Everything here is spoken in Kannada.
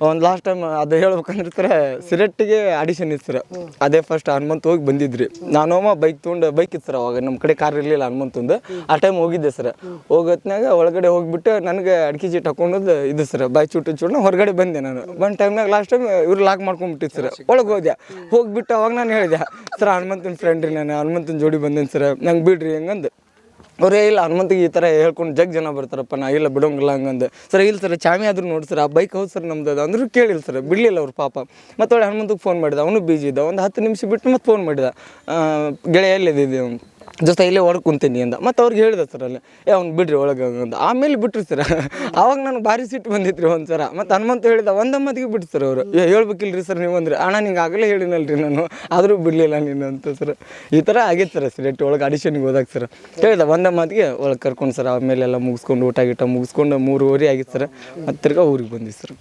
ಒಂದು ಲಾಸ್ಟ್ ಟೈಮ್ ಅದು ಹೇಳ್ಬೇಕಂದ್ರೆ ಸರ್ ಸಿಲೆಟ್ಟಿಗೆ ಆಡಿಷನ್ ಇತ್ತು ಸರ್. ಅದೇ ಫಸ್ಟ್ ಹನುಮಂತ ಹೋಗಿ ಬಂದಿದ್ರಿ. ನಾನೊಮ್ಮ ಬೈಕ್ ತೊಗೊಂಡು ಬೈಕ್ ಇತ್ತು ಸರ್. ಅವಾಗ ನಮ್ಮ ಕಡೆ ಕಾರ್ ಇರಲಿಲ್ಲ ಹನುಮಂತಂದು. ಆ ಟೈಮ್ ಹೋಗಿದ್ದೆ ಸರ್. ಹೋಗೋತ್ನಾಗ ಒಳಗಡೆ ಹೋಗ್ಬಿಟ್ಟು ನನಗೆ ಅಡಿಕೆ ಚೀಟ್ ಹಾಕೊಂಡದ್ದು ಇದು ಸರ್. ಬಾಯಿ ಚೂಟ ಹೊರಗಡೆ ಬಂದೆ ನಾನು. ಬಂದ ಟೈಮ್ನಾಗ ಲಾಸ್ಟ್ ಟೈಮ್ ಇವ್ರು ಲಾಕ್ ಮಾಡ್ಕೊಂಡ್ಬಿಟ್ಟಿತ್ತು ಸರ್. ಒಳಗೆ ಹೋದೆ. ಹೋಗ್ಬಿಟ್ಟು ಅವಾಗ ನಾನು ಹೇಳಿದೆ ಸರ್ ಹನುಮಂತನ ಫ್ರೆಂಡ್ ರೀ, ನಾನು ಹನುಮಂತನ ಜೋಡಿ ಬಂದೇನೆ ಸರ್, ನಂಗೆ ಬಿಡ್ರಿ ಹೆಂಗಂದು. ಅವರೇ ಇಲ್ಲ ಹನುಮಂತಿಗೆ ಈ ಥರ ಹೇಳ್ಕೊಂಡು ಜನ ಬರ್ತಾರಪ್ಪ, ನಾ ಇಲ್ಲ ಬಿಡೋಂಗಿಲ್ಲ ಹಂಗಂದು. ಸರ್ ಇಲ್ಲ ಸರ್ ಚಾಮಿ ಆದ್ರೂ ನೋಡಿ ಸರ್, ಆ ಬೈಕ್ ಹೌದು ಸರ್ ನಮ್ದು ಅದು ಅಂದ್ರೂ ಕೇಳಿಲ್ಲ ಸರ್, ಬಿಡಲಿಲ್ಲ ಅವ್ರು ಪಾಪ. ಮತ್ತು ಒಳ್ಳೆ ಹನುಮಂತಿಗೆ ಫೋನ್ ಮಾಡಿದ, ಅವನು ಬಿಜಿ ಇದ್ದ. ಒಂದು 10 ನಿಮಿಷ ಬಿಟ್ಟು ಮತ್ತೆ ಫೋನ್ ಮಾಡಿದ, ಗೆಳೆಯ ಎಲ್ಲಿದೆ ಜೊತೆ ಇಲ್ಲೇ ಒಳಗೆ ಕುಂತೀನಿ ಅಂದ. ಮತ್ತು ಅವ್ರಿಗೆ ಹೇಳಿದೆ ಸರ್ ಅಲ್ಲಿ ಅವ್ನು ಬಿಡ್ರಿ ಒಳಗೆ ಅಂತ. ಆಮೇಲೆ ಬಿಟ್ರಿ ಸರ್. ಆವಾಗ ನನಗೆ ಭಾರಿ ಸಿಟ್ಟು ಬಂದಿತ್ತು ರೀ ಒಂದು ಸರ. ಮತ್ತು ಹನುಮಂತ ಹೇಳಿದ ಒಂದಮ್ಮದಿಗೆ ಬಿಟ್ಟು ಸರ್ ಅವರು. ಹೇಳ್ಬೇಕಿಲ್ರಿ ಸರ್ ನೀವು ಅಂದ್ರೆ. ಅಣ್ಣ ನಿಂಗೆ ಆಗಲೇ ಹೇಳಿನಲ್ರಿ ನಾನು, ಆದರೂ ಬಿಡಲಿಲ್ಲ ನೀನು ಅಂತ ಸರ್. ಈ ಥರ ಆಗಿತ್ತು ಸರ್ ಸಿಲೆಟ್ ಒಳಗೆ ಆಡಿಷನ್ಗೆ ಹೋದಾಗ ಸರ್. ಹೇಳಿದ ಒಂದಮ್ಮದಿಗೆ ಒಳಗೆ ಕರ್ಕೊಂಡು ಸರ್. ಆಮೇಲೆ ಎಲ್ಲ ಮುಗಿಸ್ಕೊಂಡು ಊಟ ಗೀಟ ಮುಗಿಸ್ಕೊಂಡು 3:30 ಆಗಿತ್ತು ಸರ್. ಮತ್ತು ತಿರ್ಗಾ ಊರಿಗೆ ಬಂದಿವಿ ಸರ್.